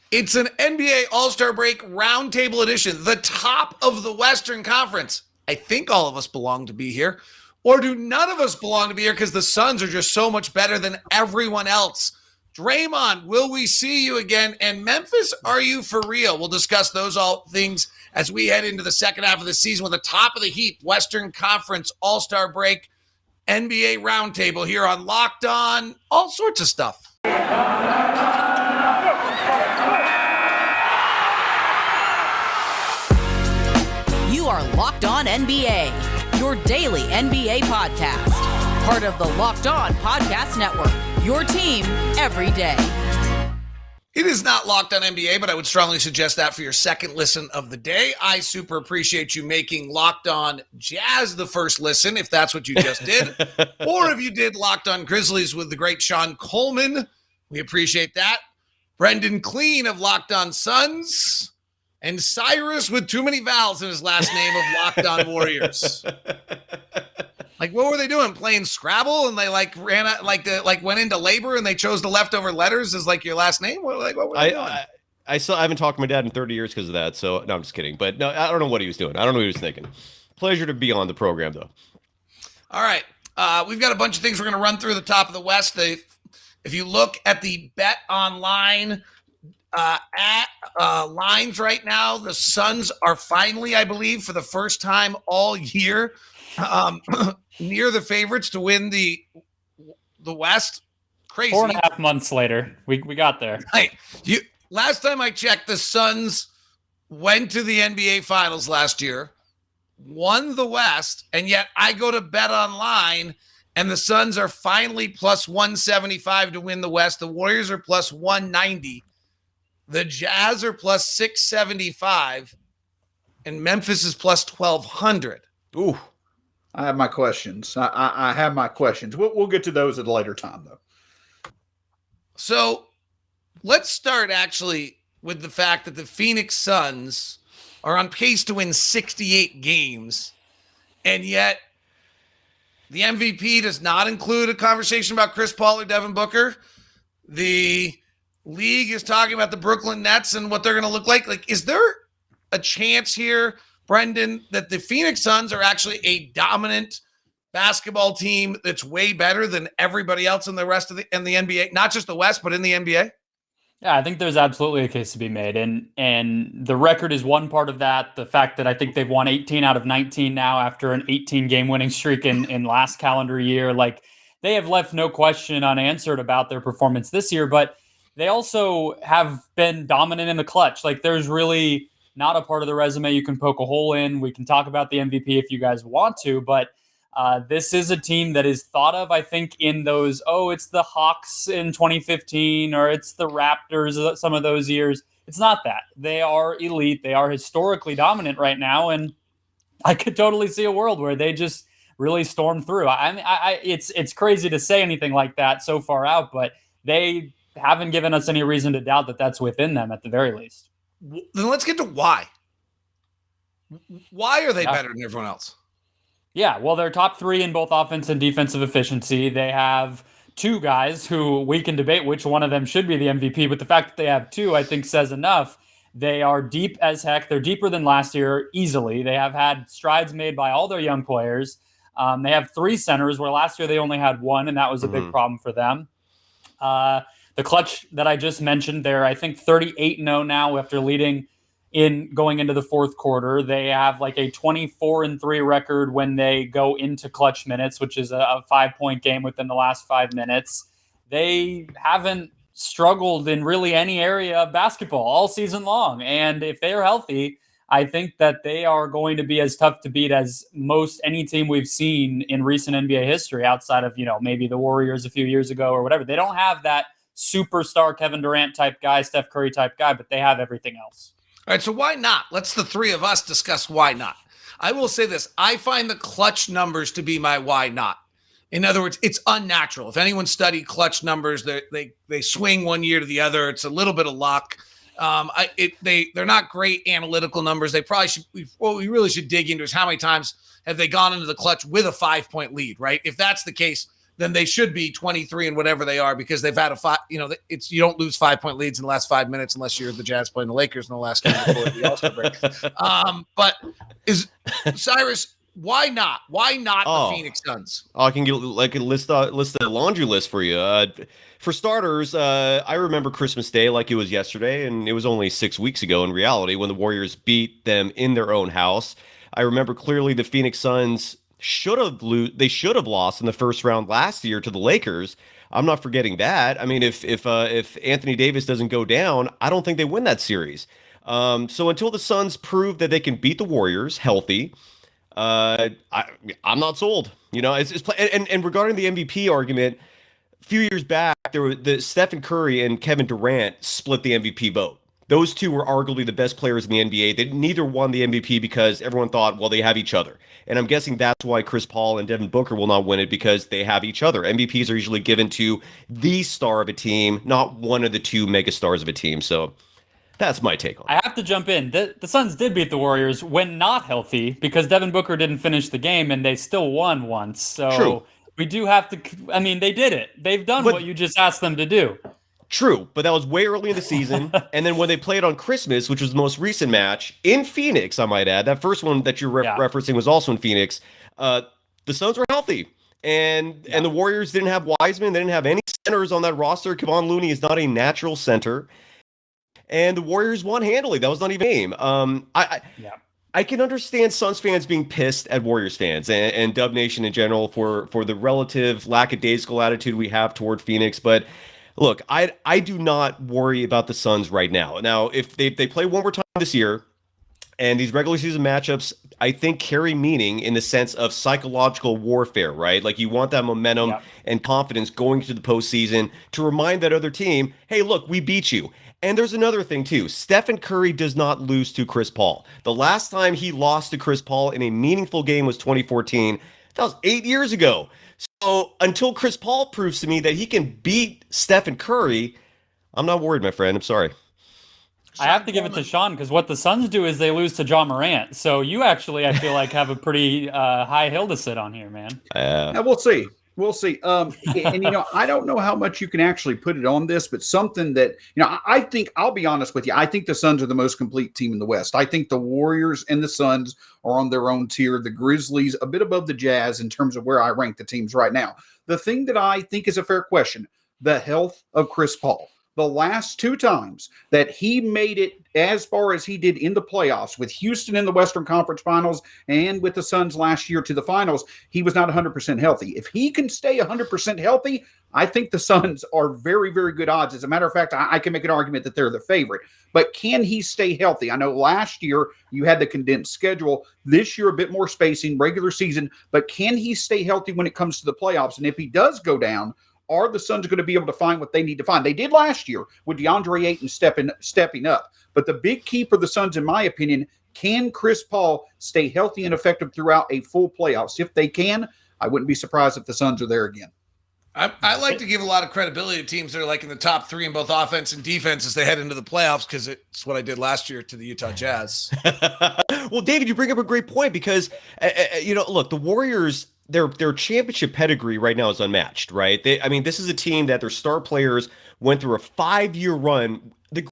It's an NBA All-Star Break Roundtable edition, the top of the Western Conference. I think all of us belong to be here. Or do none of us belong to be here because the Suns are just so much better than everyone else? Draymond, will we see you again? And Memphis, are you for real? We'll discuss those all things as we head into the second half of the season with the top of the heap, Western Conference All-Star Break NBA Roundtable here on Locked On, all sorts of stuff. You are Locked On NBA, your daily NBA podcast. Part of the Locked On Podcast Network, your team every day. It is not Locked On NBA, but I would strongly suggest that for your second listen of the day. I super appreciate you making Locked On Jazz the first listen, if that's what you just did. Or if you did Locked On Grizzlies with the great Shawn Coleman, we appreciate that. Brendon Kleen of Locked On Suns. And Cyrus with too many vowels in his last name of Locked On Warriors. Like, what were they doing? Playing Scrabble, and they ran out, went into labor, and they chose the leftover letters as your last name. What were they doing? I haven't talked to my dad in 30 years because of that. So no, I'm just kidding. But no, I don't know what he was doing. I don't know what he was thinking. Pleasure to be on the program, though. All right, we've got a bunch of things we're going to run through the top of the West. If you look at the Bet Online lines right now, the Suns are finally, I believe, for the first time all year, near the favorites to win the West. Crazy. 4.5 months later, we got there. Right. Last time I checked, the Suns went to the NBA Finals last year, won the West, and yet I go to Bet Online, and the Suns are finally plus 175 to win the West. The Warriors are plus 190. The Jazz are plus 675, and Memphis is plus 1,200. Ooh. I have my questions. I have my questions. We'll get to those at a later time, though. So let's start actually with the fact that the Phoenix Suns are on pace to win 68 games, and yet the MVP does not include a conversation about Chris Paul or Devin Booker. The league is talking about the Brooklyn Nets and what they're going to look like. Is there a chance here, Brendon, that the Phoenix Suns are actually a dominant basketball team that's way better than everybody else in the rest of the NBA, not just the West, but in the NBA? Yeah, I think there's absolutely a case to be made. And the record is one part of that. The fact that I think they've won 18 out of 19 now after an 18-game winning streak in last calendar year. They have left no question unanswered about their performance this year, but they also have been dominant in the clutch. There's really not a part of the resume you can poke a hole in. We can talk about the MVP if you guys want to, but this is a team that is thought of, I think, in those, it's the Hawks in 2015 or it's the Raptors some of those years. It's not that. They are elite. They are historically dominant right now, and I could totally see a world where they just really storm through. It's crazy to say anything like that so far out, but they haven't given us any reason to doubt that that's within them at the very least. Then let's get to why. Why are they better than everyone else? Yeah, well, they're top three in both offense and defensive efficiency. They have two guys who we can debate which one of them should be the MVP, but the fact that they have two, I think, says enough. They are deep as heck. They're deeper than last year easily. They have had strides made by all their young players. They have three centers, where last year they only had one, and that was a big problem for them. The clutch that I just mentioned, they're, I think, 38-0 now after leading in going into the fourth quarter. They have a 24-3 record when they go into clutch minutes, which is a 5-point game within the last 5 minutes. They haven't struggled in really any area of basketball all season long. And if they're healthy, I think that they are going to be as tough to beat as most any team we've seen in recent NBA history outside of, maybe the Warriors a few years ago or whatever. They don't have that superstar Kevin Durant type guy, Steph Curry type guy, but they have everything else. All right, so why not? Let's the three of us discuss why not. I will say this. I find the clutch numbers to be my why not. In other words, it's unnatural. If anyone studied clutch numbers, they swing one year to the other. It's a little bit of luck. They're not great analytical numbers. They probably should. What we really should dig into is how many times have they gone into the clutch with a 5-point lead, right? If that's the case, then they should be 23 and whatever they are, because they've had you don't lose 5-point leads in the last 5 minutes unless you're the Jazz playing the Lakers in the last game before the All-Star break. But Cyrus, why not? Why not the Phoenix Suns? I can get a list a laundry list for you. For starters, I remember Christmas Day like it was yesterday, and it was only 6 weeks ago in reality when the Warriors beat them in their own house. I remember clearly the Phoenix Suns should have lost in the first round last year to the Lakers. I'm not forgetting that. I mean, if Anthony Davis doesn't go down, I don't think they win that series. So until the Suns prove that they can beat the Warriors healthy, I'm not sold. And regarding the MVP argument, a few years back, Stephen Curry and Kevin Durant split the MVP vote. Those two were arguably the best players in the NBA. They neither won the MVP because everyone thought, well, they have each other. And I'm guessing that's why Chris Paul and Devin Booker will not win it, because they have each other. MVPs are usually given to the star of a team, not one of the two mega stars of a team. So that's my take on it. I have to jump in. The Suns did beat the Warriors when not healthy, because Devin Booker didn't finish the game and they still won once. So True. We do have to, they did it. They've done what you just asked them to do. True, but that was way early in the season. And then when they played on Christmas, which was the most recent match, in Phoenix, I might add, that first one that you're referencing was also in Phoenix, the Suns were healthy. And the Warriors didn't have Wiseman. They didn't have any centers on that roster. Kevon Looney is not a natural center. And the Warriors won handily. That was not even a game. I can understand Suns fans being pissed at Warriors fans and Dub Nation in general for the relative lackadaisical attitude we have toward Phoenix. But look, I do not worry about the Suns right now. Now, if they play one more time this year, and these regular season matchups, I think, carry meaning in the sense of psychological warfare, right? Like, you want that momentum and confidence going to the postseason to remind that other team, hey, look, we beat you. And there's another thing, too. Stephen Curry does not lose to Chris Paul. The last time he lost to Chris Paul in a meaningful game was 2014. That was 8 years ago. So until Chris Paul proves to me that he can beat Stephen Curry, I'm not worried, my friend. I'm sorry. I have to give it to Shawn, because what the Suns do is they lose to Ja Morant. So you actually, I feel like, have a pretty high hill to sit on here, man. We'll see. We'll see. And I don't know how much you can actually put it on this, but something that, I think, I'll be honest with you, I think the Suns are the most complete team in the West. I think the Warriors and the Suns are on their own tier. The Grizzlies a bit above the Jazz in terms of where I rank the teams right now. The thing that I think is a fair question, the health of Chris Paul. The last two times that he made it as far as he did in the playoffs, with Houston in the Western Conference Finals and with the Suns last year to the finals, he was not 100% healthy. If he can stay 100% healthy, I think the Suns are very, very good odds. As a matter of fact, I can make an argument that they're the favorite. But can he stay healthy? I know last year you had the condensed schedule. This year, a bit more spacing, regular season. But can he stay healthy when it comes to the playoffs? And if he does go down, are the Suns going to be able to find what they need to find? They did last year with DeAndre Ayton stepping up. But the big key for the Suns, in my opinion, can Chris Paul stay healthy and effective throughout a full playoffs? If they can, I wouldn't be surprised if the Suns are there again. I like to give a lot of credibility to teams that are like in the top three in both offense and defense as they head into the playoffs, because it's what I did last year to the Utah Jazz. Well, David, you bring up a great point, because, look, the Warriors, their championship pedigree right now is unmatched, right? This is a team that their star players went through a 5-year run. The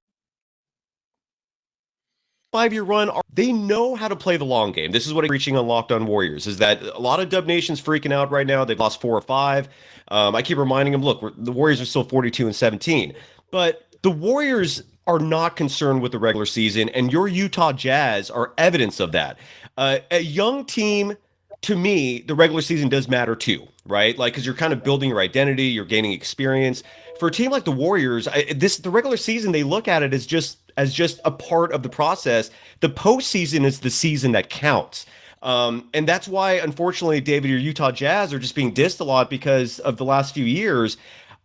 5-year run, they know how to play the long game. This is what I'm preaching on Locked On Warriors, is that a lot of Dub Nation's freaking out right now. They've lost 4 or 5. I keep reminding them, look, the Warriors are still 42-17. But the Warriors are not concerned with the regular season, and your Utah Jazz are evidence of that. A young team, to me, the regular season does matter too, right? Like, because you're kind of building your identity, you're gaining experience. For a team like the Warriors, the regular season, they look at it as just a part of the process. The postseason is the season that counts. And that's why, unfortunately, David, your Utah Jazz are just being dissed a lot because of the last few years.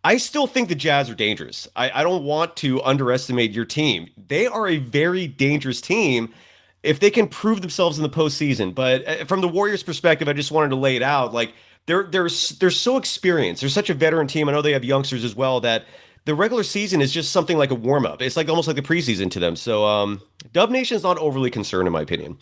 I still think the Jazz are dangerous. I don't want to underestimate your team. They are a very dangerous team if they can prove themselves in the postseason. But from the Warriors' perspective, I just wanted to lay it out. Like, they're so experienced. They're such a veteran team. I know they have youngsters as well, that the regular season is just something like a warm-up. It's like almost like the preseason to them. So Dub Nation's not overly concerned, in my opinion.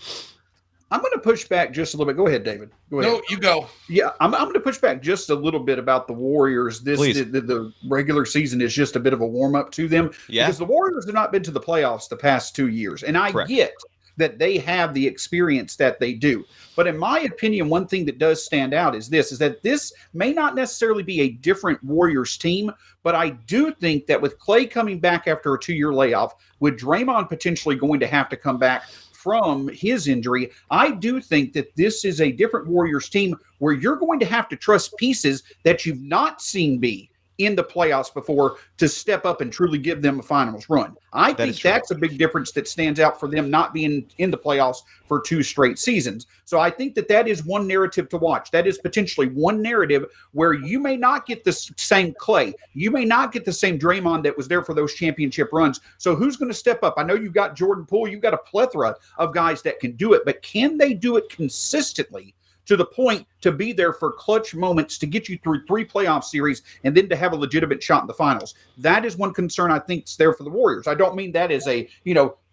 I'm going to push back just a little bit. Go ahead, David. Go ahead. No, you go. Yeah, I'm going to push back just a little bit about the Warriors. The regular season is just a bit of a warm up to them because the Warriors have not been to the playoffs the past 2 years, and I get that they have the experience that they do. But in my opinion, one thing that does stand out is that this may not necessarily be a different Warriors team, but I do think that with Clay coming back after a 2-year layoff, with Draymond potentially going to have to come back from his injury, I do think that this is a different Warriors team where you're going to have to trust pieces that you've not seen be in the playoffs before to step up and truly give them a finals run. I think that's a big difference that stands out for them not being in the playoffs for 2 straight seasons. So I think that is one narrative to watch. That is potentially one narrative where you may not get the same Clay. You may not get the same Draymond that was there for those championship runs. So who's going to step up? I know you've got Jordan Poole. You've got a plethora of guys that can do it, but can they do it consistently to the point to be there for clutch moments to get you through 3 playoff series and then to have a legitimate shot in the finals? That is one concern I think is there for the Warriors. I don't mean that as a,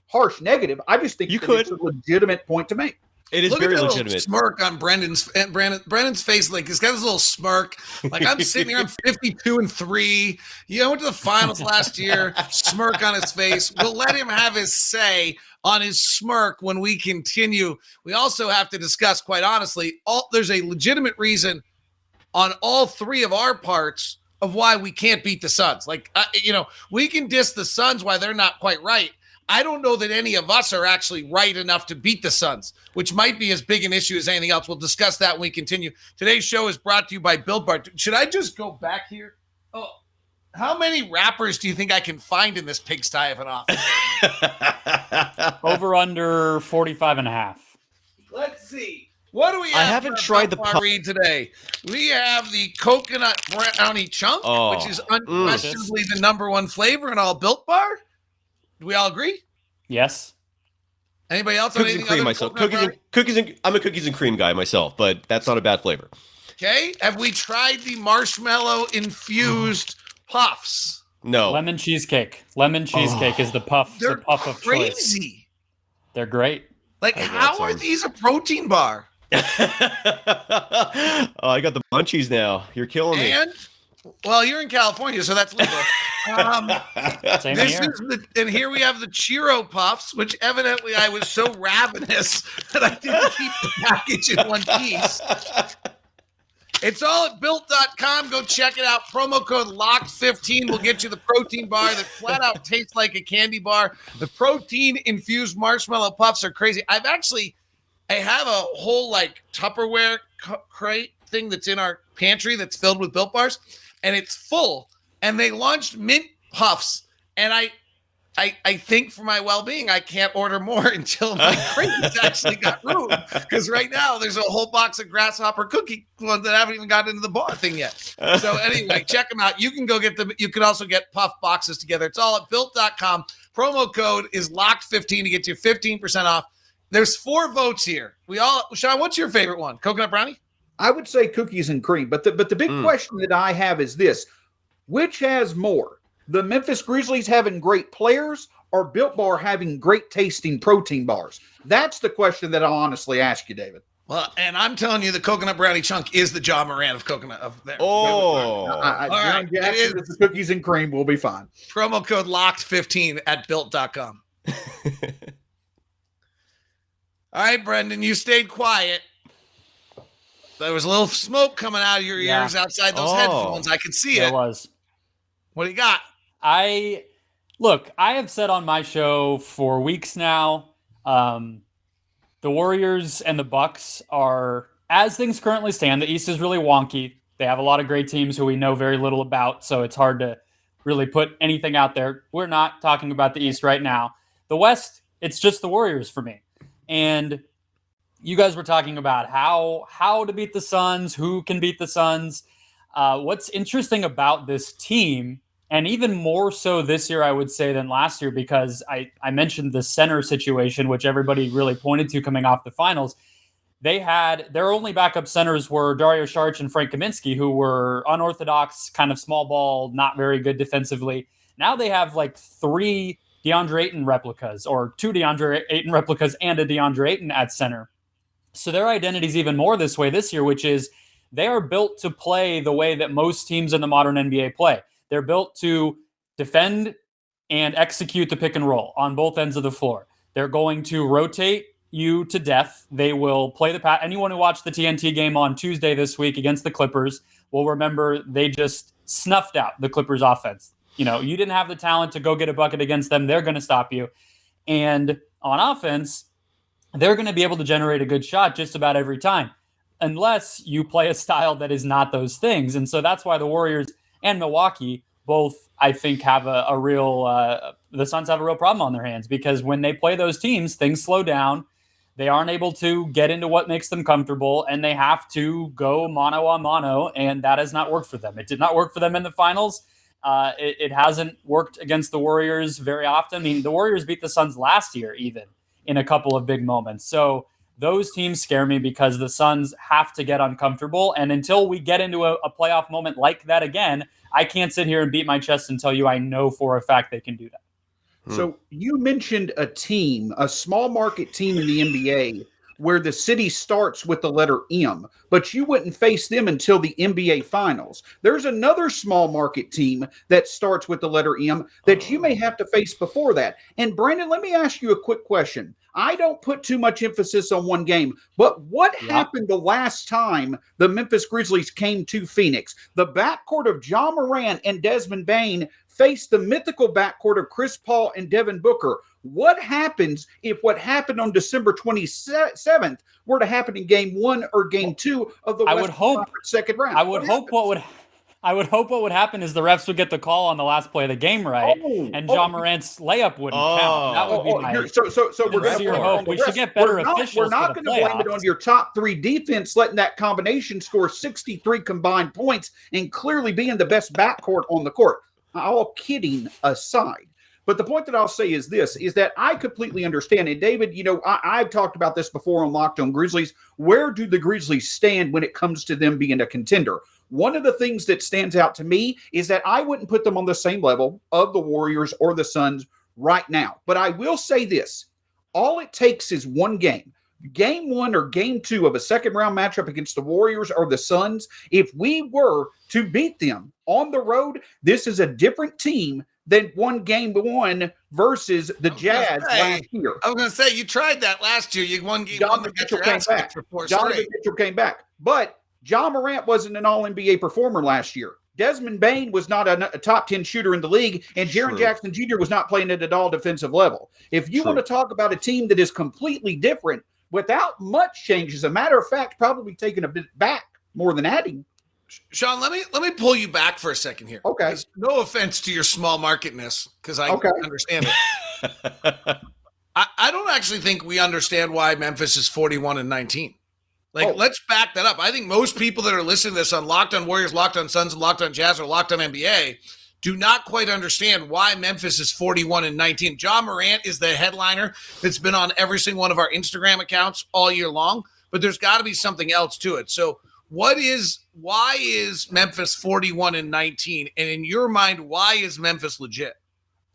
harsh negative. I just think it's a legitimate point to make. It is very legitimate. Smirk on Brendon's face, like he's got this little smirk. Like I'm sitting here, I'm 52-3. I went to the finals last year. Smirk on his face. We'll let him have his say on his smirk when we continue. We also have to discuss, quite honestly, there's a legitimate reason on all 3 of our parts of why we can't beat the Suns. Like we can diss the Suns why they're not quite right. I don't know that any of us are actually right enough to beat the Suns, which might be as big an issue as anything else. We'll discuss that when we continue. Today's show is brought to you by Built Bar. Should I just go back here? Oh, how many rappers do you think I can find in this pigsty of an office? Over under 45.5. Let's see. What do we have? I haven't tried the pop read today. We have the coconut brownie chunk, which is unquestionably the number 1 flavor in all Built Bar. Do we all agree? Yes. Anybody else? Cookies and cream myself. I'm a cookies and cream guy myself, but that's not a bad flavor. Okay. Have we tried the marshmallow infused puffs? No. Lemon cheesecake. Lemon cheesecake is the puff. They're the puff of crazy. Choice. They're great. Like, how are these a protein bar? I got the munchies now. You're killing me. And you're in California, so that's legal. Same here. And here we have the Chiro Puffs, which evidently I was so ravenous that I didn't keep the package in one piece. It's all at built.com. Go check it out. Promo code LOCK15 will get you the protein bar that flat out tastes like a candy bar. The protein-infused marshmallow puffs are crazy. I have a whole Tupperware crate thing that's in our pantry that's filled with Built Bars, and it's full. And they launched mint puffs, and I think for my well-being, I can't order more until my crate has actually got room. Because right now, there's a whole box of grasshopper cookie ones that haven't even gotten into the bar thing yet. So anyway, check them out. You can go get them. You can also get puff boxes together. It's all at built.com. Promo code is LOCK15 to get you 15% off. There's 4 votes here. Shawn, what's your favorite one? Coconut brownie? I would say cookies and cream. But the big question that I have is this. Which has more? The Memphis Grizzlies having great players or Built Bar having great tasting protein bars? That's the question that I'll honestly ask you, David. Well, and I'm telling you, the coconut brownie chunk is the Ja Morant of coconut of there. Oh. All right. The cookies and cream will be fine. Promo code LOCKED15 at built.com. All right, Brendon, you stayed quiet. There was a little smoke coming out of your ears outside those headphones. I could see it. There was. What do you got? I have said on my show for weeks now, the Warriors and the Bucks are, as things currently stand, the East is really wonky. They have a lot of great teams who we know very little about, so it's hard to really put anything out there. We're not talking about the East right now. The West, it's just the Warriors for me. And you guys were talking about how to beat the Suns, who can beat the Suns. What's interesting about this team, and even more so this year, I would say, than last year, because I mentioned the center situation, which everybody really pointed to coming off the finals. Their only backup centers were Dario Saric and Frank Kaminsky, who were unorthodox, kind of small ball, not very good defensively. Now they have 3 DeAndre Ayton replicas, or 2 DeAndre Ayton replicas and a DeAndre Ayton at center. So their identity is even more this way this year, which is they are built to play the way that most teams in the modern NBA play. They're built to defend and execute the pick and roll on both ends of the floor. They're going to rotate you to death. They will play the pass. Anyone who watched the TNT game on Tuesday this week against the Clippers will remember they just snuffed out the Clippers offense. You didn't have the talent to go get a bucket against them. They're going to stop you. And on offense, they're going to be able to generate a good shot just about every time, unless you play a style that is not those things. And so that's why the Warriors and Milwaukee both, I think, have a real the Suns have a real problem on their hands, because when they play those teams, things slow down. They aren't able to get into what makes them comfortable, and they have to go mano a mano, and that has not worked for them. It did not work for them in the finals. It hasn't worked against the Warriors very often. I mean, the Warriors beat the Suns last year, even in a couple of big moments. So those teams scare me because the Suns have to get uncomfortable. And until we get into a playoff moment like that again, I can't sit here and beat my chest and tell you I know for a fact they can do that. So you mentioned a team, a small market team in the NBA where the city starts with the letter M, but you wouldn't face them until the NBA Finals. There's another small market team that starts with the letter M that you may have to face before that. And Brandon, let me ask you a quick question. I don't put too much emphasis on one game, but what happened the last time the Memphis Grizzlies came to Phoenix? The backcourt of Ja Morant and Desmond Bane faced the mythical backcourt of Chris Paul and Devin Booker. What happens if what happened on December 27th were to happen in Game 1 or Game 2 of the Western Conference second round? I would hope what would happen is the refs would get the call on the last play of the game and Ja Morant's layup wouldn't count. That would be my we're going to hope. We should get better officials. We're not going to blame it on your top three defense letting that combination score 63 combined points and clearly being the best backcourt on the court. All kidding aside. But the point that I'll say is this, is that I completely understand. And David, I've talked about this before on Locked On Grizzlies. Where do the Grizzlies stand when it comes to them being a contender? One of the things that stands out to me is that I wouldn't put them on the same level of the Warriors or the Suns right now. But I will say this, all it takes is one game. Game 1 or Game 2 of a second round matchup against the Warriors or the Suns, if we were to beat them on the road, this is a different team than one Game 1 versus the Jazz last year. I was going to say, you tried that last year. You won Game 1. Donovan Mitchell came back. But Ja Morant wasn't an All-NBA performer last year. Desmond Bane was not a top 10 shooter in the league, and Jaren Jackson Jr. was not playing at an all-defensive level. If you want to talk about a team that is completely different without much change, as a matter of fact, probably taking a bit back more than adding. Shawn, let me pull you back for a second here. Okay. No offense to your small marketness, because I understand it. I don't actually think we understand why Memphis is 41-19. Let's back that up. I think most people that are listening to this on Locked On Warriors, Locked On Suns, and Locked On Jazz, or Locked On NBA do not quite understand why Memphis is 41-19. Ja Morant is the headliner that's been on every single one of our Instagram accounts all year long, but there's got to be something else to it. So why is Memphis 41-19? And in your mind, why is Memphis legit?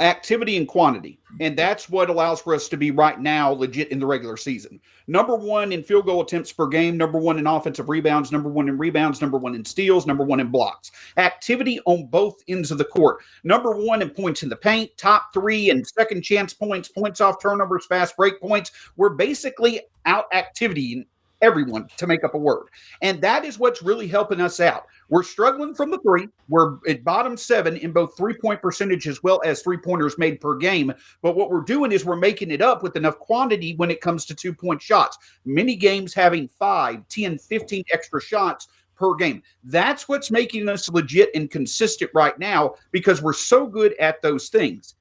Activity and quantity. And that's what allows for us to be right now legit in the regular season. Number 1 in field goal attempts per game, number 1 in offensive rebounds, number 1 in rebounds, number 1 in steals, number 1 in blocks. Activity on both ends of the court. Number 1 in points in the paint, top 3 in second chance points, points off turnovers, fast break points. We're basically out activity everyone to make up a word. And that is what's really helping us out. We're struggling from the three. We're at bottom 7 in both 3-point percentage as well as 3-pointers made per game. But what we're doing is we're making it up with enough quantity when it comes to 2-point shots. Many games having 5, 10, 15 extra shots per game. That's what's making us legit and consistent right now because we're so good at those things.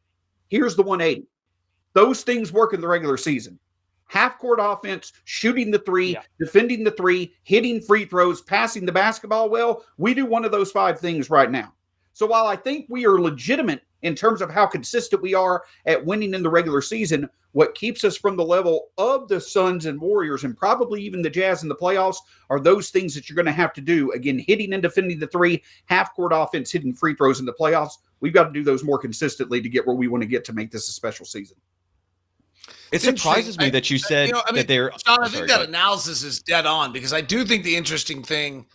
Here's the 180. Those things work in the regular season. Half-court offense, shooting the three, defending the three, hitting free throws, passing the basketball well. We do one of those 5 things right now. So while I think we are legitimate in terms of how consistent we are at winning in the regular season, what keeps us from the level of the Suns and Warriors and probably even the Jazz in the playoffs are those things that you're going to have to do. Again, hitting and defending the three, half-court offense, hitting free throws in the playoffs. We've got to do those more consistently to get where we want to get to make this a special season. It surprises me that you said that they're. Shawn, I think that analysis is dead on, because I do think the interesting thing,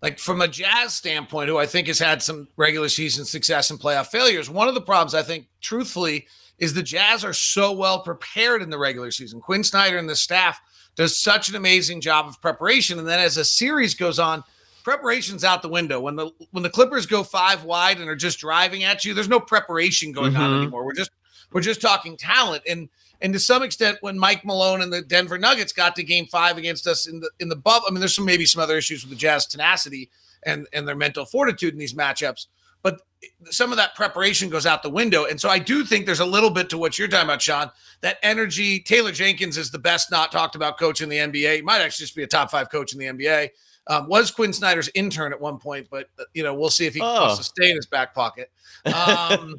like from a Jazz standpoint, who I think has had some regular season success and playoff failures, one of the problems I think, truthfully, is the Jazz are so well prepared in the regular season. Quinn Snyder and the staff does such an amazing job of preparation, and then as a series goes on, preparation's out the window. When the Clippers go 5 wide and are just driving at you, there's no preparation going on anymore. We're just talking talent. And to some extent, when Mike Malone and the Denver Nuggets got to Game 5 against us in the bubble, I mean, there's maybe some other issues with the Jazz tenacity and their mental fortitude in these matchups, but some of that preparation goes out the window. And so I do think there's a little bit to what you're talking about, Shawn, that energy. Taylor Jenkins is the best not talked about coach in the NBA. He might actually just be a top 5 coach in the NBA. Was Quinn Snyder's intern at one point, but we'll see if he wants to stay in his back pocket. But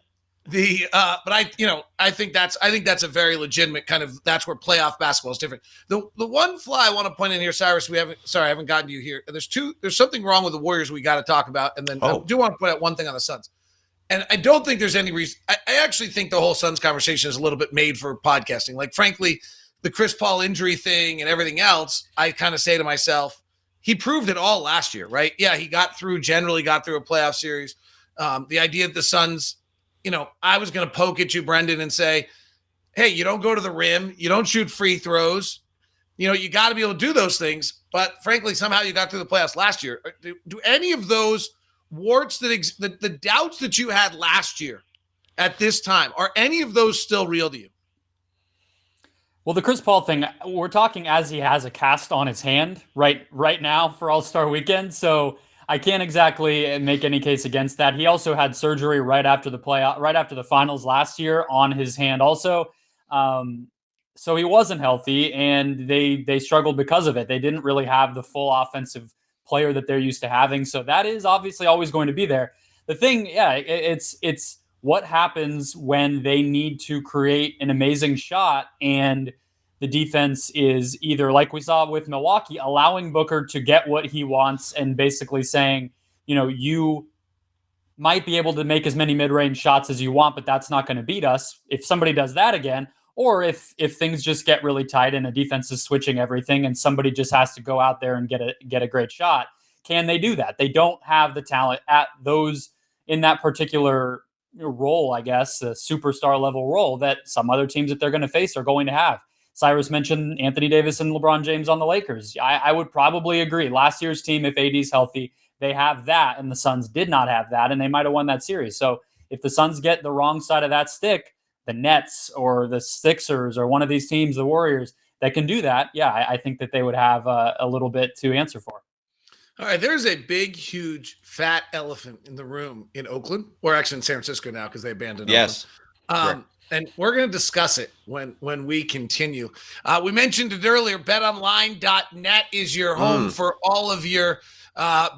I think that's a very legitimate kind of, that's where playoff basketball is different. The one flaw I want to point in here, Cyrus, I haven't gotten to you here. There's something wrong with the Warriors we got to talk about, and then I do want to point out one thing on the Suns. And I don't think there's any reason. I actually think the whole Suns conversation is a little bit made for podcasting. Like, frankly, the Chris Paul injury thing and everything else, I kind of say to myself, he proved it all last year, right? Yeah, he generally got through a playoff series. The idea that the Suns, I was going to poke at you, Brendon, and say, hey, you don't go to the rim. You don't shoot free throws. You got to be able to do those things. But frankly, somehow you got through the playoffs last year. Do any of those warts the doubts that you had last year at this time, are any of those still real to you? Well, the Chris Paul thing, we're talking as he has a cast on his hand right now for All-Star Weekend. So I can't exactly make any case against that. He also had surgery right after the finals last year on his hand also. So he wasn't healthy, and they struggled because of it. They didn't really have the full offensive player that they're used to having. So that is obviously always going to be there. The thing, it's what happens when they need to create an amazing shot and the defense is either, like we saw with Milwaukee, allowing Booker to get what he wants and basically saying, you might be able to make as many mid-range shots as you want, but that's not going to beat us. If somebody does that again, or if things just get really tight and a defense is switching everything and somebody just has to go out there and get a great shot, can they do that? They don't have the talent at those in that particular role, I guess, a superstar level role that some other teams that they're going to face are going to have. Cyrus mentioned Anthony Davis and LeBron James on the Lakers. I would probably agree. Last year's team, if AD's healthy, they have that, and the Suns did not have that, and they might have won that series. So if the Suns get the wrong side of that stick, the Nets or the Sixers or one of these teams, the Warriors, that can do that, I think that they would have a little bit to answer for. All right, there's a big, huge, fat elephant in the room in Oakland, or actually in San Francisco now because they abandoned Oakland. And we're going to discuss it when we continue. We mentioned it earlier. BetOnline.net is your home for all of your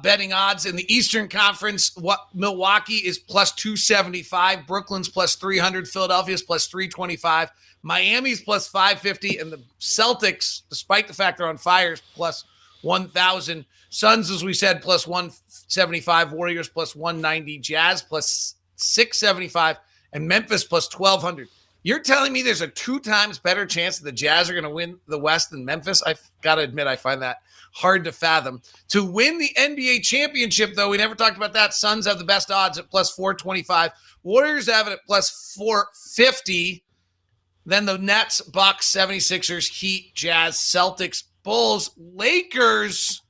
betting odds. In the Eastern Conference, Milwaukee is plus 275, Brooklyn's plus 300, Philadelphia's plus 325, Miami's plus 550, and the Celtics, despite the fact they're on fire, is plus 1,000. Suns, as we said, plus 175, Warriors plus 190, Jazz plus 675, and Memphis plus 1,200. You're telling me there's a 2 times better chance that the Jazz are going to win the West than Memphis? I've got to admit, I find that hard to fathom. To win the NBA championship, though, we never talked about that. Suns have the best odds at plus 425. Warriors have it at plus 450. Then the Nets, Bucks, 76ers, Heat, Jazz, Celtics, Bulls, Lakers,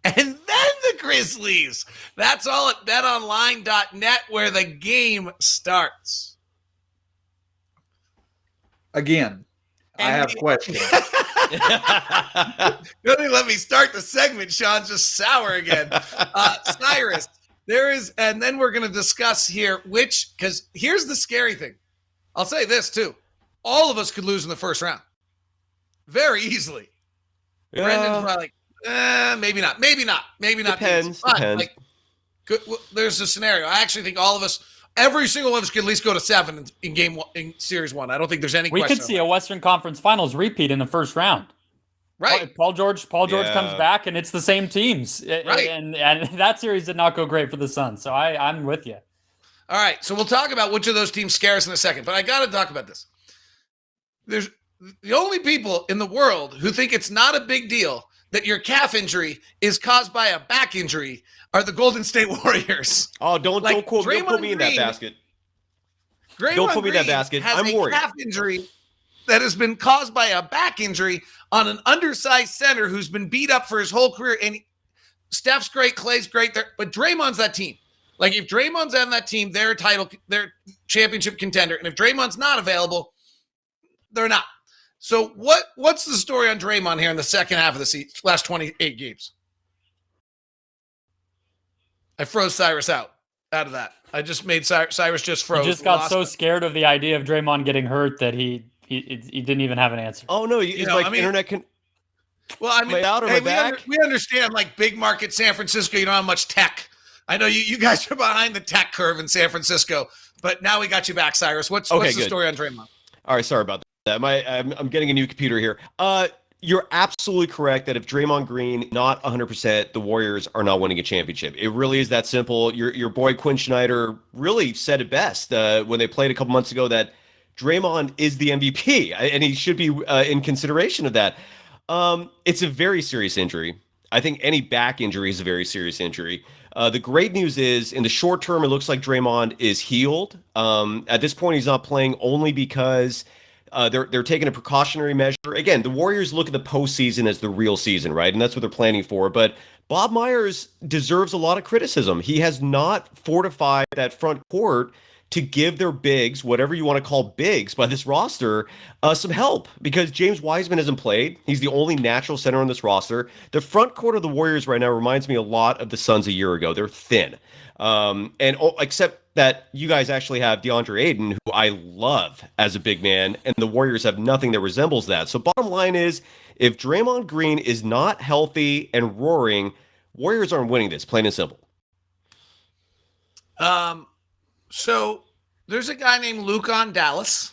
and then the Grizzlies. That's all at betonline.net, where the game starts. Again, I have questions. Don't let me start the segment. Shawn's just sour again. Cyrus, and then we're going to discuss here because here's the scary thing. I'll say this too. All of us could lose in the first round. Very easily. Yeah. Brendon's probably like, maybe not. Depends. There's a scenario. I actually think all of us, every single one of us could at least go to 7 in game one, in series 1. I don't think there's any question. We could see a Western Conference Finals repeat in the first round. Right. Paul George comes back, and it's the same teams. Right. And that series did not go great for the Suns. So I'm with you. All right. So we'll talk about which of those teams scare us in a second. But I got to talk about this. the only people in the world who think it's not a big deal that your calf injury is caused by a back injury are the Golden State Warriors. Oh, don't put me in that basket. Don't put me in that basket. I'm worried. Calf injury that has been caused by a back injury on an undersized center who's been beat up for his whole career. And Steph's great, Clay's great, but Draymond's that team. Like if Draymond's on that team, they're championship contender. And if Draymond's not available, they're not. So what's the story on Draymond here in the second half of the season, last 28 games? I froze Cyrus out of that. I just made Cyrus just froze. He just got so scared of the idea of Draymond getting hurt that he didn't even have an answer. Oh no, internet can. Well, I mean, we understand like big market San Francisco. You don't have much tech. I know you guys are behind the tech curve in San Francisco, but now we got you back, Cyrus. What's the story on Draymond? All right, sorry about that. I'm getting a new computer here. You're absolutely correct that if Draymond Green not 100%, the Warriors are not winning a championship. It really is that simple. Your boy Quinn Snyder really said it best when they played a couple months ago that Draymond is the MVP, and he should be in consideration of that. It's a very serious injury. I think any back injury is a very serious injury. The great news is, in the short term, it looks like Draymond is healed. At this point, he's not playing only because they're taking a precautionary measure. Again, the Warriors look at the postseason as the real season, right? And that's what they're planning for. But Bob Myers deserves a lot of criticism. He has not fortified that front court to give their bigs, whatever you want to call bigs by this roster, some help, because James Wiseman hasn't played. He's the only natural center on this roster. The front court of the Warriors right now reminds me a lot of the Suns a year ago. They're thin. Except that you guys actually have DeAndre Ayton, who I love as a big man, and the Warriors have nothing that resembles that. So bottom line is, if Draymond Green is not healthy and roaring, Warriors aren't winning this, plain and simple. So there's a guy named Luke on Dallas.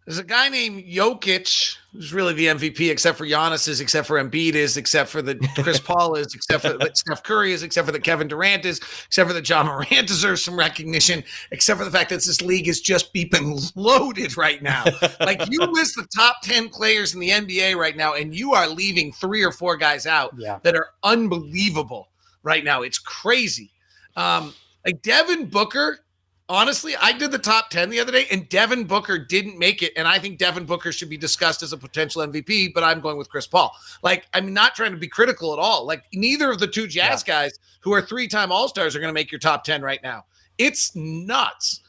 There's a guy named Jokic, who's really the MVP, except for Giannis is, except for Embiid is, except for the Chris Paul is, except for that Steph Curry is, except for that Kevin Durant is, except for that Ja Morant deserves some recognition, except for the fact that this league is just beeping loaded right now. Like you list the top 10 players in the NBA right now, and you are leaving 3 or 4 guys out that are unbelievable right now. It's crazy. Like Devin Booker, honestly, I did the top 10 the other day, and Devin Booker didn't make it, and I think Devin Booker should be discussed as a potential MVP, but I'm going with Chris Paul. Like, I'm not trying to be critical at all. Like, neither of the 2 Jazz guys who are 3-time All-Stars are going to make your top 10 right now. It's nuts.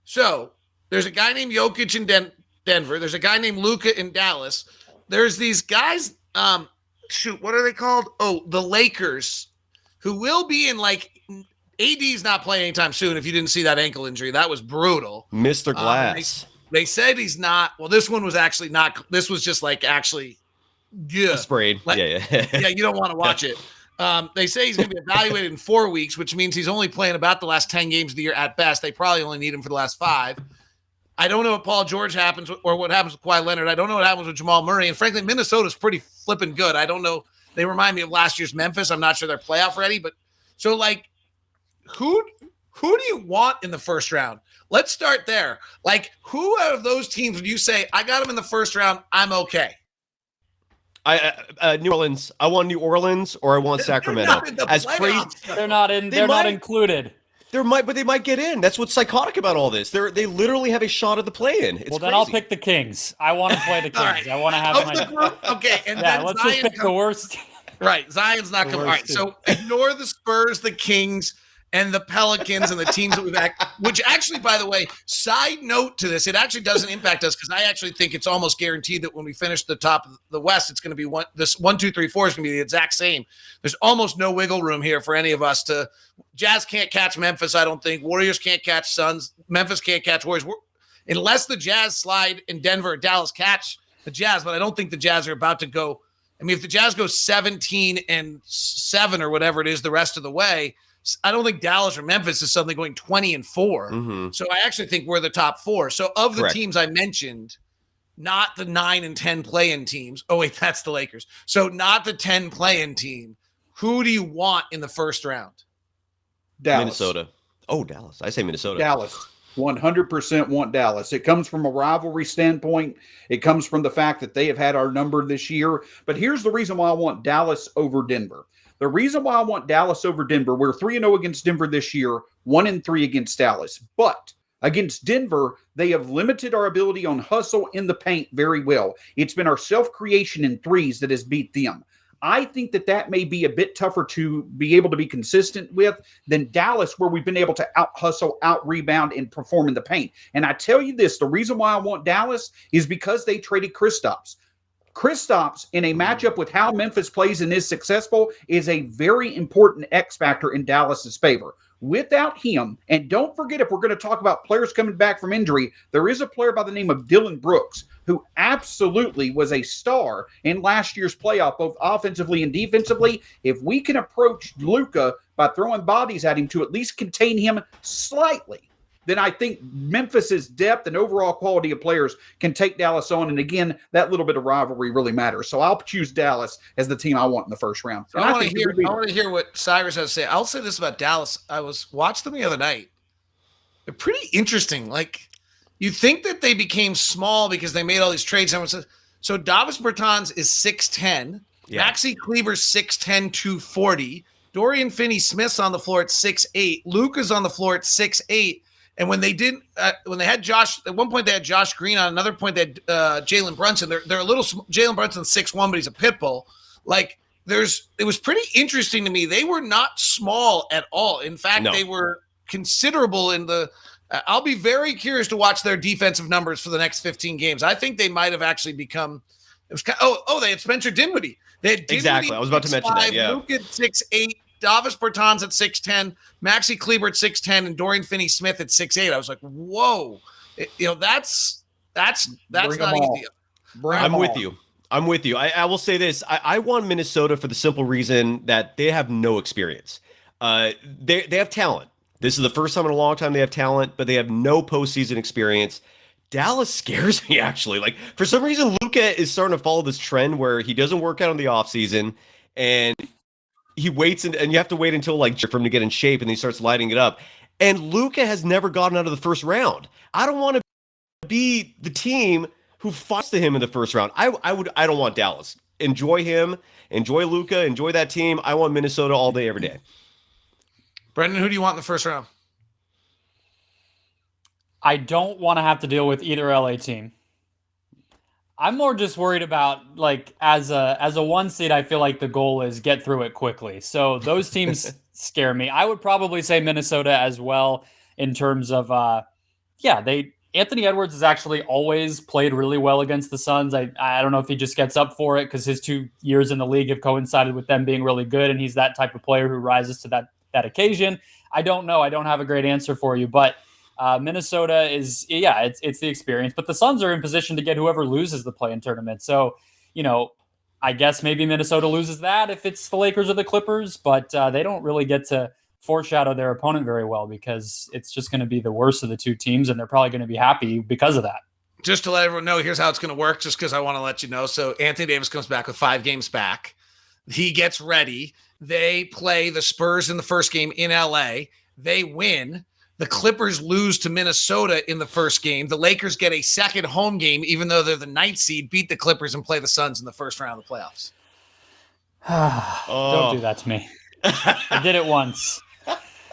So there's a guy named Jokic in Denver. There's a guy named Luka in Dallas. There's these guys, what are they called? Oh, the Lakers, who will be in like AD's not playing anytime soon. If you didn't see that ankle injury, that was brutal. Mr. Glass. They said he's not. Well, this one was actually not. This was just like actually, sprayed. Like, yeah. You don't want to watch it. They say he's going to be evaluated in 4 weeks, which means he's only playing about the last 10 games of the year at best. They probably only need him for the last 5. I don't know what Paul George happens or what happens with Kawhi Leonard. I don't know what happens with Jamal Murray. And frankly, Minnesota's pretty flipping good. I don't know. They remind me of last year's Memphis. I'm not sure they're playoff ready, but so like, who do you want in the first round? Let's start there. Like, who out of those teams would you say, I got them in the first round, I'm okay? New Orleans. I want New Orleans or I want Sacramento. As crazy, they're not in. They're not included. They might get in. That's what's psychotic about all this. They literally have a shot at the play-in. It's then crazy. I'll pick the Kings. I want to play the Kings. Right. I want to have okay, and then let's just pick the worst. Right, Zion's not coming. All right, so ignore the Spurs, the Kings, and the Pelicans and the teams that we've which actually, by the way, side note to this, it actually doesn't impact us because I actually think it's almost guaranteed that when we finish the top of the West, it's going to be 1, 2, 3, 4 is going to be the exact same. There's almost no wiggle room here for any of us to. Jazz can't catch Memphis, I don't think. Warriors can't catch Suns. Memphis can't catch Warriors. Unless the Jazz slide in Denver or Dallas catch the Jazz, but I don't think the Jazz are about to go. I mean, if the Jazz go 17-7 or whatever it is the rest of the way, I don't think Dallas or Memphis is suddenly going 20-4. Mm-hmm. So I actually think we're the top 4. So of the teams I mentioned, not the 9 and 10 play-in teams. Oh, wait, that's the Lakers. So not the 10 play-in team. Who do you want in the first round? Dallas. Minnesota. Oh, Dallas. I say Minnesota. Dallas. 100% want Dallas. It comes from a rivalry standpoint. It comes from the fact that they have had our number this year. But here's the reason why I want Dallas over Denver. The reason why I want Dallas over Denver, we're 3-0 against Denver this year, 1-3 against Dallas. But against Denver, they have limited our ability on hustle in the paint very well. It's been our self-creation in threes that has beat them. I think that may be a bit tougher to be able to be consistent with than Dallas, where we've been able to out-hustle, out-rebound, and perform in the paint. And I tell you this, the reason why I want Dallas is because they traded Kristaps. Kristaps, in a matchup with how Memphis plays and is successful, is a very important X factor in Dallas's favor. Without him, and don't forget, if we're going to talk about players coming back from injury, there is a player by the name of Dillon Brooks, who absolutely was a star in last year's playoff, both offensively and defensively. If we can approach Luka by throwing bodies at him to at least contain him slightly, then I think Memphis's depth and overall quality of players can take Dallas on. And again, that little bit of rivalry really matters. So I'll choose Dallas as the team I want in the first round. So I want to hear what Cyrus has to say. I'll say this about Dallas. I watched them the other night. They're pretty interesting. Like, you think that they became small because they made all these trades. So Davis Bertans is 6'10". Yeah. Maxi Kleber's 6'10", 240. Dorian Finney-Smith's on the floor at 6'8". Luka's on the floor at 6'8". And when they had Josh, at one point they had Josh Green, on another point they had Jalen Brunson. They're a little, Jalen Brunson's 6'1", but he's a pit bull. Like, it was pretty interesting to me. They were not small at all. In fact, They were considerable in the, I'll be very curious to watch their defensive numbers for the next 15 games. I think they might have actually become, it was kind of, they had Spencer Dinwiddie. They had Dinwiddie, exactly. I was about to mention that. Yeah. Luka at 6'8". Davis Bertans at 6'10", Maxi Kleber at 6'10", and Dorian Finney-Smith at 6'8". I was like, whoa. That's not easy. I'm with you. I will say this. I want Minnesota for the simple reason that they have no experience. They have talent. This is the first time in a long time they have talent, but they have no postseason experience. Dallas scares me, actually. Like, for some reason, Luka is starting to follow this trend where he doesn't work out in the offseason, and he waits, and you have to wait until, like, for him to get in shape, and he starts lighting it up. And Luka has never gotten out of the first round. I don't want to be the team who fights to him in the first round. I don't want Dallas. Enjoy him. Enjoy Luka. Enjoy that team. I want Minnesota all day, every day. Brendon, who do you want in the first round? I don't want to have to deal with either LA team. I'm more just worried about, like, as a one seed, I feel like the goal is get through it quickly. So those teams scare me. I would probably say Minnesota as well in terms of, Anthony Edwards has actually always played really well against the Suns. I don't know if he just gets up for it because his 2 years in the league have coincided with them being really good, and he's that type of player who rises to that occasion. I don't know. I don't have a great answer for you, but Minnesota is, it's the experience, but the Suns are in position to get whoever loses the play-in tournament. So, I guess maybe Minnesota loses that if it's the Lakers or the Clippers, but they don't really get to foreshadow their opponent very well because it's just going to be the worst of the two teams, and they're probably going to be happy because of that. Just to let everyone know, here's how it's going to work, just because I want to let you know. So Anthony Davis comes back with 5 games back. He gets ready. They play the Spurs in the first game in LA. They win. The Clippers lose to Minnesota in the first game. The Lakers get a second home game, even though they're the 9th seed, beat the Clippers and play the Suns in the first round of the playoffs. Don't do that to me. I did it once.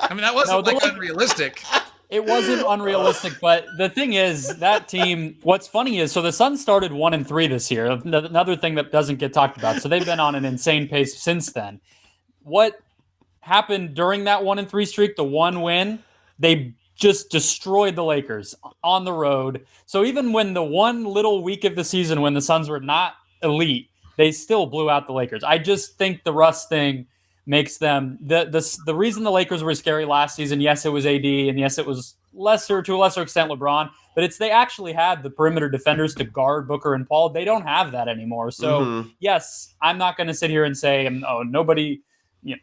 I mean, that wasn't unrealistic. It wasn't unrealistic, but the thing is, that team, what's funny is, so the Suns started 1-3 this year. Another thing that doesn't get talked about. So they've been on an insane pace since then. What happened during that 1-3 streak, the one win, they just destroyed the Lakers on the road. So even when the one little week of the season when the Suns were not elite, they still blew out the Lakers. I just think the Russ thing makes them the reason the Lakers were scary last season. Yes, it was AD, and yes, it was to a lesser extent LeBron, but they actually had the perimeter defenders to guard Booker and Paul. They don't have that anymore. So yes, I'm not going to sit here and say, nobody.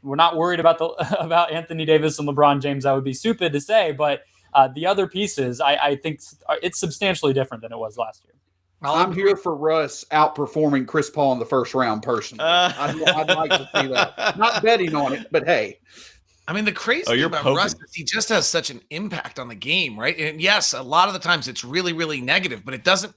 We're not worried about Anthony Davis and LeBron James. That would be stupid to say, but the other pieces, I think it's substantially different than it was last year. I'm here for Russ outperforming Chris Paul in the first round personally. I'd like to see that. Not betting on it, but hey. I mean, the crazy thing about Russ is he just has such an impact on the game, right? And yes, a lot of the times it's really, really negative, but it doesn't,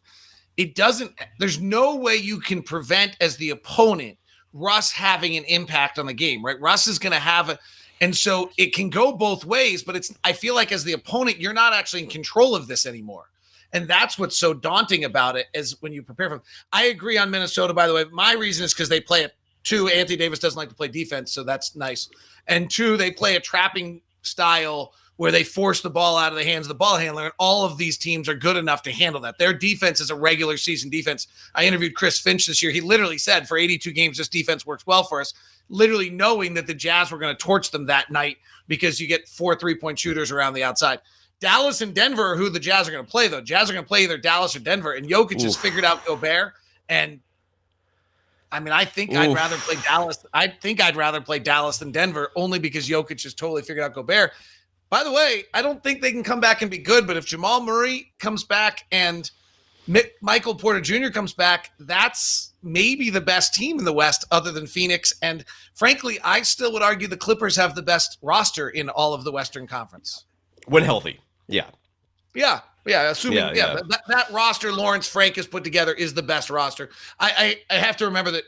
there's no way you can prevent as the opponent Russ having an impact on the game, right? Russ is going to have and so it can go both ways, but I feel like as the opponent, you're not actually in control of this anymore. And that's what's so daunting about it is when you prepare for them. I agree on Minnesota, by the way. My reason is because they play it. 2, Anthony Davis doesn't like to play defense, so that's nice. And 2, they play a trapping style where they force the ball out of the hands of the ball handler, and all of these teams are good enough to handle that. Their defense is a regular season defense. I interviewed Chris Finch this year. He literally said for 82 games, this defense works well for us, literally knowing that the Jazz were going to torch them that night because you get 4 3-point shooters around the outside. Dallas and Denver are who the Jazz are going to play, though. Jazz are going to play either Dallas or Denver, and Jokic has figured out Gobert. And I mean, I think I'd rather play Dallas. I think I'd rather play Dallas than Denver, only because Jokic has totally figured out Gobert. By the way, I don't think they can come back and be good, but if Jamal Murray comes back and Michael Porter Jr. comes back, that's maybe the best team in the West other than Phoenix. And frankly, I still would argue the Clippers have the best roster in all of the Western Conference. When healthy. Yeah. Assuming that roster Lawrence Frank has put together is the best roster. I have to remember that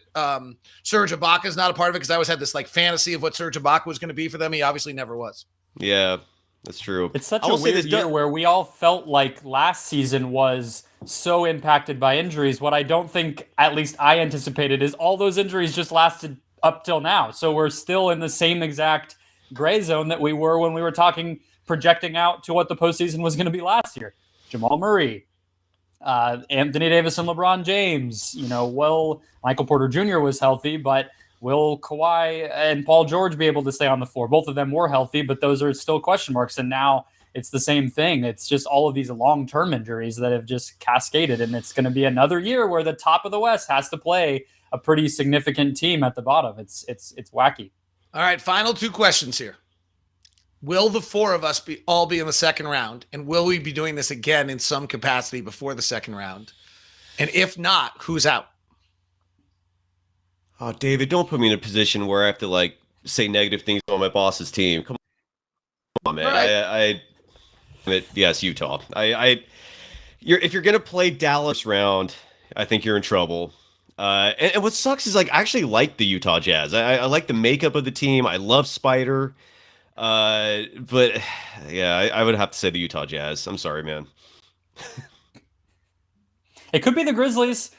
Serge Ibaka is not a part of it because I always had this like fantasy of what Serge Ibaka was going to be for them. He obviously never was. Yeah, that's true. It's such a weird year where we all felt like last season was so impacted by injuries. What I don't think, at least I anticipated, is all those injuries just lasted up till now. So we're still in the same exact gray zone that we were when we were projecting out to what the postseason was going to be last year. Jamal Murray, Anthony Davis and LeBron James, Michael Porter Jr. was healthy, but will Kawhi and Paul George be able to stay on the floor? Both of them were healthy, but those are still question marks. And now it's the same thing. It's just all of these long-term injuries that have just cascaded. And it's going to be another year where the top of the West has to play a pretty significant team at the bottom. It's wacky. All right. Final 2 questions here. Will the 4 of us all be in the second round? And will we be doing this again in some capacity before the second round? And if not, who's out? Oh, David, don't put me in a position where I have to say negative things on my boss's team. Come on, man. Right. Yes, Utah. If you're gonna play Dallas round, I think you're in trouble. And what sucks is I actually like the Utah Jazz. I like the makeup of the team. I love Spider. But yeah, I would have to say the Utah Jazz. I'm sorry, man. It could be the Grizzlies,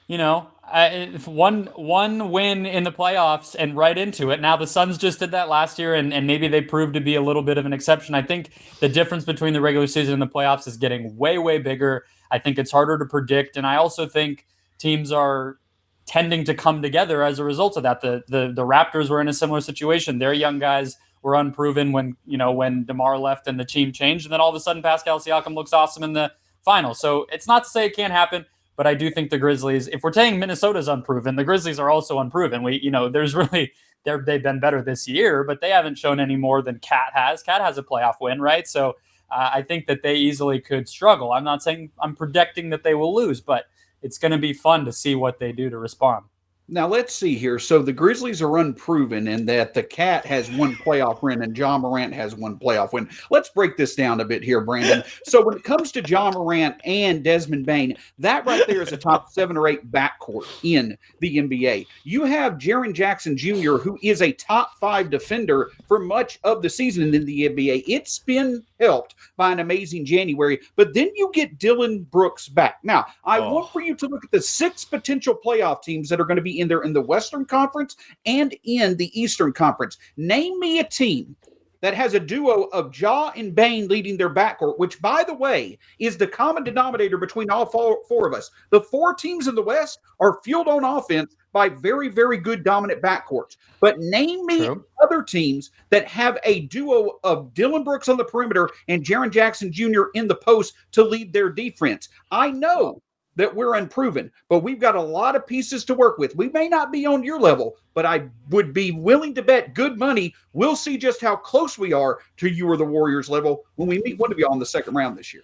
if one win in the playoffs and right into it. Now the Suns just did that last year, and maybe they proved to be a little bit of an exception. I think the difference between the regular season and the playoffs is getting way, way bigger. I think it's harder to predict, and I also think teams are tending to come together as a result of that. The Raptors were in a similar situation. Their young guys were unproven when DeMar left and the team changed, and then all of a sudden Pascal Siakam looks awesome in the final. So it's not to say it can't happen, but I do think the Grizzlies, if we're saying Minnesota's unproven, the Grizzlies are also unproven. They've been better this year, but they haven't shown any more than Cat has. Cat has a playoff win, right? So I think that they easily could struggle. I'm not saying I'm predicting that they will lose, but it's going to be fun to see what they do to respond. Now, let's see here. So the Grizzlies are unproven in that the Cat has 1 playoff win and Ja Morant has 1 playoff win. Let's break this down a bit here, Brandon. So when it comes to Ja Morant and Desmond Bane, that right there is a top 7 or 8 backcourt in the NBA. You have Jaren Jackson Jr., who is a top 5 defender for much of the season in the NBA. It's been helped by an amazing January, but then you get Dylan Brooks back. Now, I want for you to look at the 6 potential playoff teams that are going to be in there in the Western Conference and in the Eastern Conference. Name me a team that has a duo of Ja and Bane leading their backcourt, which, by the way, is the common denominator between all 4 of us. The 4 teams in the West are fueled on offense by very, very good dominant backcourts. But name me other teams that have a duo of Dylan Brooks on the perimeter and Jaren Jackson Jr. in the post to lead their defense. I know that we're unproven, but we've got a lot of pieces to work with. We may not be on your level, but I would be willing to bet good money we'll see just how close we are to you or the Warriors level when we meet one of you on the second round this year.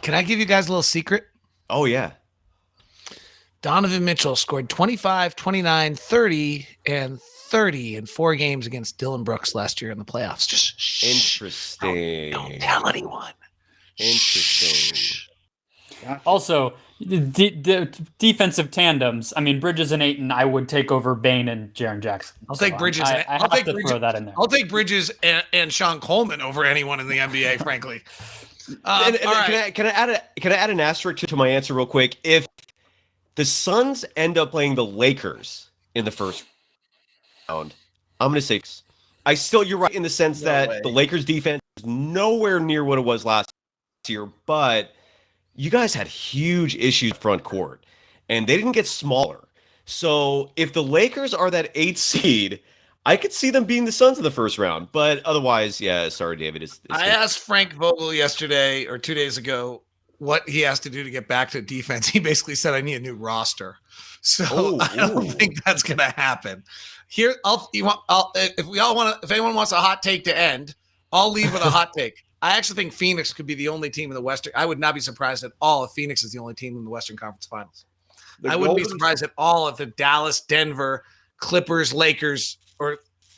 Can I give you guys a little secret? Oh, yeah. Donovan Mitchell scored 25, 29, 30, and 30 in 4 games against Dylan Brooks last year in the playoffs. Just Interesting. Don't tell anyone. Interesting. Also, the defensive tandems. I mean, Bridges and Ayton, I would take over Bane and Jaren Jackson. I'll take Bridges. I'll take Bridges, throw that in there. I'll take Bridges and Shawn Coleman over anyone in the NBA, frankly. Can I add an asterisk to my answer real quick? If the Suns end up playing the Lakers in the first round, I'm going to say you're right in the sense that the Lakers defense is nowhere near what it was last year, but you guys had huge issues front court, and they didn't get smaller. So if the Lakers are that 8th seed, I could see them beating the Suns in the first round. But otherwise, yeah, sorry, David. I asked Frank Vogel yesterday or 2 days ago what he has to do to get back to defense. He basically said, I need a new roster. So I don't think that's going to happen. Here, if anyone wants a hot take to end, I'll leave with a hot take. I actually think Phoenix could be the only team in the Western. I would not be surprised at all if Phoenix is the only team in the Western Conference Finals. I wouldn't be surprised at all if the Dallas, Denver, Clippers, Lakers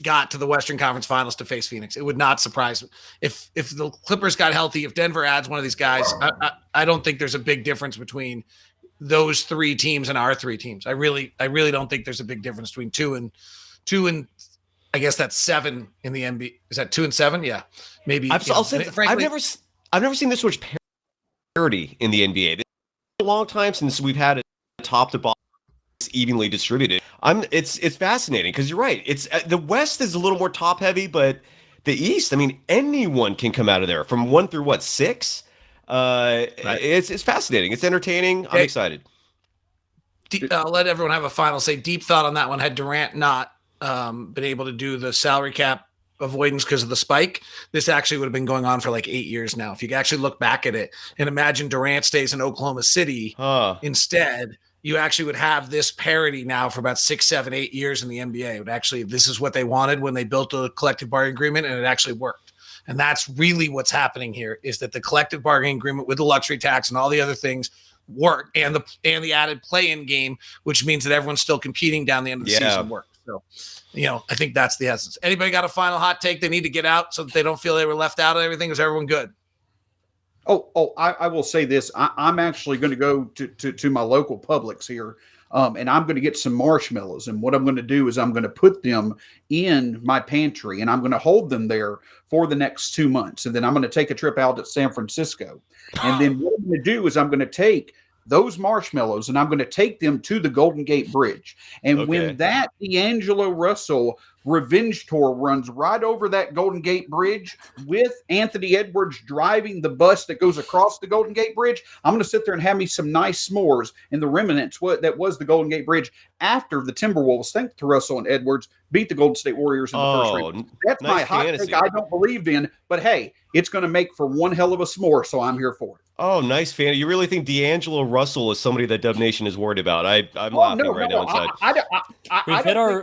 got to the Western Conference Finals to face Phoenix. It would not surprise me. If the Clippers got healthy, if Denver adds one of these guys, I don't think there's a big difference between those 3 teams and our 3 teams. I really don't think there's a big difference between 2 and I guess that's 7 in the NBA. Is that 2 and 7? Yeah, maybe. I'll say, frankly, I've never seen this much parity in the NBA. It's a long time since we've had a top to bottom evenly distributed. It's fascinating because you're right. It's the West is a little more top heavy, but the East, I mean, anyone can come out of there from 1 through 6. Right. It's fascinating. It's entertaining. I'm excited. I'll let everyone have a final say. Deep thought on that one. Had Durant not been able to do the salary cap avoidance because of the spike, this actually would have been going on for like 8 years now. If you actually look back at it and imagine Durant stays in Oklahoma City instead, you actually would have this parity now for about 6, 7, 8 years in the NBA. It would actually, this is what they wanted when they built a collective bargaining agreement, and it actually worked. And that's really what's happening here, is that the collective bargaining agreement with the luxury tax and all the other things work, and the added play-in game, which means that everyone's still competing down the end of the season work. So, I think that's the essence. Anybody got a final hot take they need to get out so that they don't feel they were left out of everything? Is everyone good? I will say this. I'm actually going to go to my local Publix here, and I'm going to get some marshmallows. And what I'm going to do is I'm going to put them in my pantry, and I'm going to hold them there for the next 2 months. And then I'm going to take a trip out to San Francisco. And then what I'm going to do is I'm going to take those marshmallows and I'm going to take them to the Golden Gate Bridge. And when that D'Angelo Russell revenge tour runs right over that Golden Gate Bridge with Anthony Edwards driving the bus that goes across the Golden Gate Bridge, I'm going to sit there and have me some nice s'mores in the remnants that was the Golden Gate Bridge after the Timberwolves, thanks to Russell and Edwards, beat the Golden State Warriors in the first round. That's nice my hot take I don't believe in, but hey, it's going to make for one hell of a s'more, so I'm here for it. Oh, nice fan. You really think D'Angelo Russell is somebody that Dub Nation is worried about? I'm laughing now inside.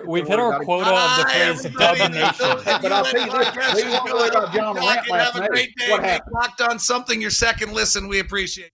We've hit our quota of the phrase Dub Nation. But I'll tell you this, we won't worry about Ja Morant last night. Have a great day. Locked on something, your second listen. We appreciate it.